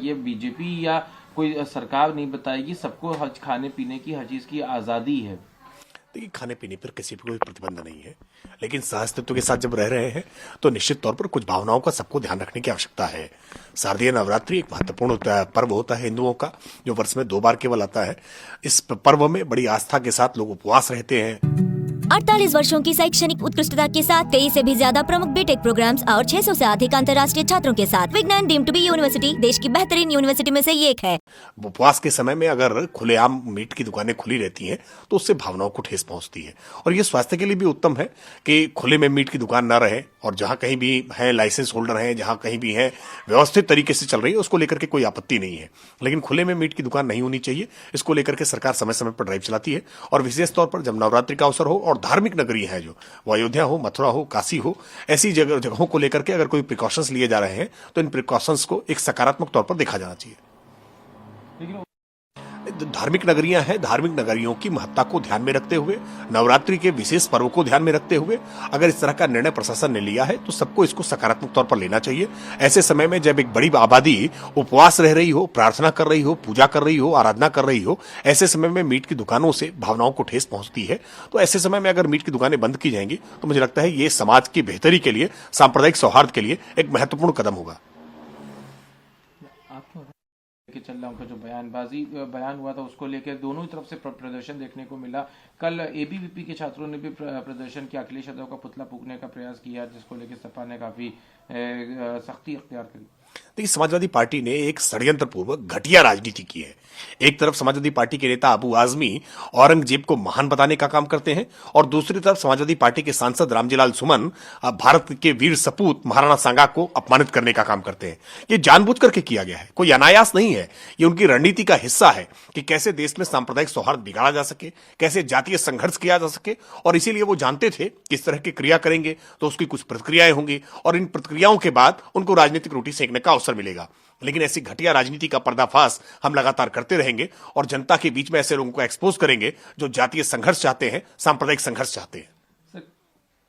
ये बीजेपी या कोई सरकार नहीं बताएगी, सबको हज खाने पीने की हर चीज की आजादी है। देखिए, खाने पीने पर किसी पर कोई प्रतिबंध नहीं है, लेकिन सहअस्तित्व के साथ जब रह रहे हैं तो निश्चित तौर पर कुछ भावनाओं का सबको ध्यान रखने की आवश्यकता है। शारदीय नवरात्रि एक महत्वपूर्ण पर्व होता है हिंदुओं का, जो वर्ष में 2 बार केवल आता है। इस पर्व में बड़ी आस्था के साथ लोग उपवास रहते हैं। 48 वर्षों की शैक्षणिक उत्कृष्टता के साथ 23 से भी ज्यादा प्रमुख बीटेक प्रोग्राम्स और 600 से अधिक अंतर्राष्ट्रीय छात्रों के साथ विज्ञान डीम्ड टू बी यूनिवर्सिटी देश की बेहतरीन यूनिवर्सिटी में से एक है। उपवास के समय में अगर खुलेआम मीट की दुकानें खुली रहती हैं तो उससे भावनाओं को ठेस पहुंचती है, और ये स्वास्थ्य के लिए भी उत्तम है कि खुले में मीट की दुकान ना रहे, और जहां कहीं भी है लाइसेंस होल्डर हैं, जहां कहीं भी है व्यवस्थित तरीके से चल रही है, उसको लेकर के कोई आपत्ति नहीं है। लेकिन खुले में मीट की दुकान नहीं होनी चाहिए, इसको लेकर के सरकार समय समय पर ड्राइव चलाती है। और विशेष तौर पर जब नवरात्रि का अवसर हो और धार्मिक नगरी है, जो वो अयोध्या हो, मथुरा हो, काशी हो, ऐसी जगहों को लेकर के अगर कोई प्रिकॉशंस लिए जा रहे हैं तो इन प्रिकॉशंस को एक सकारात्मक तौर पर देखा जाना चाहिए। धार्मिक नगरियां हैं, धार्मिक नगरियों की महत्ता को ध्यान में रखते हुए, नवरात्रि के विशेष पर्व को ध्यान में रखते हुए अगर इस तरह का निर्णय प्रशासन ने लिया है तो सबको इसको सकारात्मक तौर पर लेना चाहिए। ऐसे समय में जब एक बड़ी आबादी उपवास रह रही हो, प्रार्थना कर रही हो, पूजा कर रही हो, आराधना कर रही हो, ऐसे समय में मीट की दुकानों से भावनाओं को ठेस पहुंचती है। तो ऐसे समय में अगर मीट की दुकानें बंद की जाएंगी तो मुझे लगता है ये समाज की बेहतरी के लिए, सांप्रदायिक सौहार्द के लिए एक महत्वपूर्ण कदम होगा। के चल रहा उनका जो बयान हुआ था, उसको लेकर दोनों ही तरफ से प्रदर्शन देखने को मिला। कल एबीवीपी के छात्रों ने भी प्रदर्शन किया, अखिलेश यादव का पुतला फूंकने का प्रयास किया, जिसको लेकर सपा ने काफी सख्ती अख्तियार करी। देखिए, समाजवादी पार्टी ने एक षड्यंत्र पूर्वक घटिया राजनीति की है। एक तरफ समाजवादी पार्टी के नेता अबू आजमी औरंगजेब को महान बताने का काम करते हैं, और दूसरी तरफ समाजवादी पार्टी के सांसद रामजीलाल सुमन भारत के वीर सपूत महाराणा सांगा को अपमानित करने का काम करते हैं। ये जानबूझ करके किया गया है, कोई अनायास नहीं है। ये उनकी रणनीति का हिस्सा है कि कैसे देश में सांप्रदायिक सौहार्द बिगाड़ा जा सके, कैसे जातीय संघर्ष किया जा सके, और इसीलिए वो जानते थे कि इस तरह की क्रिया करेंगे तो उसकी कुछ प्रतिक्रियाएं होंगी, और इन प्रतिक्रियाओं के बाद उनको राजनीतिक रोटी सेकने का अवसर मिलेगा। लेकिन ऐसी घटिया राजनीति का पर्दाफाश हम लगातार करते रहेंगे और जनता के बीच में ऐसे लोगों को एक्सपोज करेंगे जो जातीय संघर्ष चाहते हैं, सांप्रदायिक संघर्ष चाहते हैं। सर,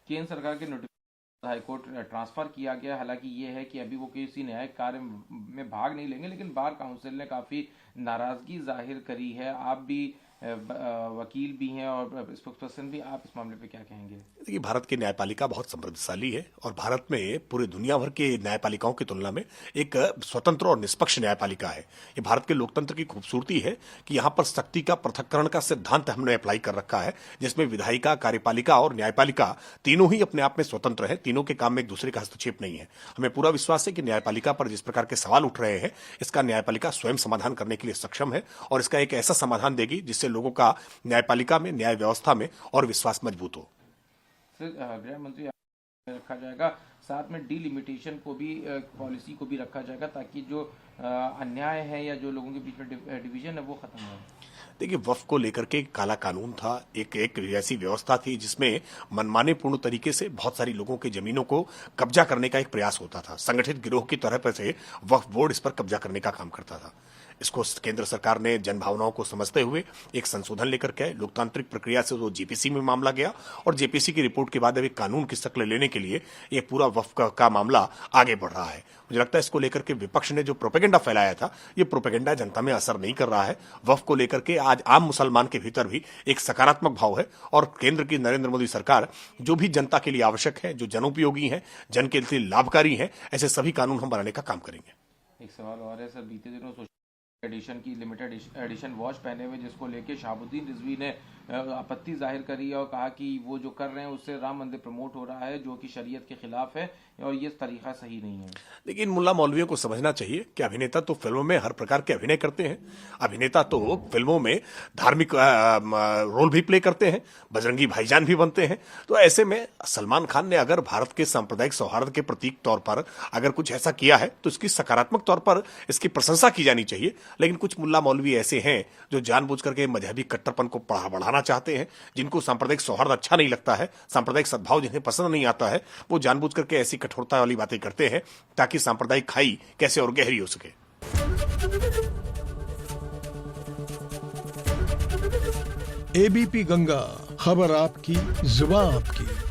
केंद्र सरकार के नोटिफिकेशन हाईकोर्ट ट्रांसफर किया गया। हालांकि ये है कि अभी वो किसी न्यायिक कार्य में भाग नहीं लेंगे, लेकिन बार काउंसिल ने काफी नाराजगी जाहिर करी है। आप भी वकील भी हैं और स्पोक्सपर्सन भी, आप इस मामले पे क्या कहेंगे? देखिए, भारत की न्यायपालिका बहुत समृद्धशाली है, और भारत में पूरे दुनिया भर के न्यायपालिकाओं की तुलना में एक स्वतंत्र और निष्पक्ष न्यायपालिका है। ये भारत के लोकतंत्र की खूबसूरती है कि यहाँ पर शक्ति का पृथक्करण का सिद्धांत हमने अप्लाई कर रखा है, जिसमें विधायिका, कार्यपालिका और न्यायपालिका तीनों ही अपने आप में स्वतंत्र है। तीनों के काम में एक दूसरे का हस्तक्षेप नहीं है। हमें पूरा विश्वास है कि न्यायपालिका पर जिस प्रकार के सवाल उठ रहे हैं, इसका न्यायपालिका स्वयं समाधान करने के लिए सक्षम है, और इसका एक ऐसा समाधान देगी जिससे लोगों का न्यायपालिका में, न्याय व्यवस्था में और विश्वास मजबूत हो। गृह मंत्री रखा जाएगा, साथ में डिलिमिटेशन को भी, पॉलिसी को भी रखा जाएगा, ताकि जो अन्याय है या जो लोगों के बीच में डिवीजन है वो खत्म हो। देखिए, वक्फ को लेकर के काला कानून था, एक ऐसी व्यवस्था थी जिसमें मनमाने पूर्ण तरीके से बहुत सारी लोगों की जमीनों को कब्जा करने का एक प्रयास होता था। संगठित गिरोह की तरह पर से वक्फ बोर्ड इस पर कब्जा करने का काम करता था। इसको केंद्र सरकार ने जनभावनाओं को समझते हुए एक संशोधन लेकर के लोकतांत्रिक प्रक्रिया से वो जेपीसी में मामला गया, और जेपीसी की रिपोर्ट के बाद अब एक कानून की शक्ल लेने के लिए ये पूरा वक्फ का मामला आगे बढ़ रहा है। मुझे लगता है इसको लेकर के विपक्ष ने जो प्रोपेगेंडा फैलाया था, ये प्रोपेगेंडा जनता में असर नहीं कर रहा है। वक्फ को लेकर के आज आम मुसलमान के भीतर भी एक सकारात्मक भाव है, और केंद्र की नरेंद्र मोदी सरकार जो भी जनता के लिए आवश्यक है, जो जनोपयोगी है, जन के लिए लाभकारी है, ऐसे सभी कानून हम बनाने का काम करेंगे। एक सवाल और है सर, बीते दिनों एडिशन की लिमिटेड एडिशन वॉच पहने हुए, जिसको लेके शहाबुद्दीन रिजवी ने आपत्ति जाहिर करी है और कहा कि वो जो कर रहे हैं उससे राम मंदिर प्रमोट हो रहा है, जो कि शरीयत के खिलाफ है, और ये तरीका सही नहीं है। लेकिन मुल्ला मौलवियों को समझना चाहिए कि अभिनेता तो फिल्मों में हर प्रकार के अभिनय करते हैं। अभिनेता तो फिल्मों में धार्मिक रोल भी प्ले करते हैं, बजरंगी भाईजान भी बनते हैं। तो ऐसे में सलमान खान ने अगर भारत के सांप्रदायिक सौहार्द के प्रतीक तौर पर अगर कुछ ऐसा किया है तो इसकी सकारात्मक तौर पर इसकी प्रशंसा की जानी चाहिए। लेकिन कुछ मुल्ला मौलवी ऐसे हैं जो जानबूझ करके मजहबी कट्टरपन को बढ़ाना चाहते हैं, जिनको सांप्रदायिक सौहार्द अच्छा नहीं लगता है, सांप्रदायिक सद्भाव जिन्हें पसंद नहीं आता है, वो जानबूझ करके ऐसी कठोरता वाली बातें करते हैं ताकि सांप्रदायिक खाई कैसे और गहरी हो सके। एबीपी गंगा, खबर आपकी, जुबान आपकी।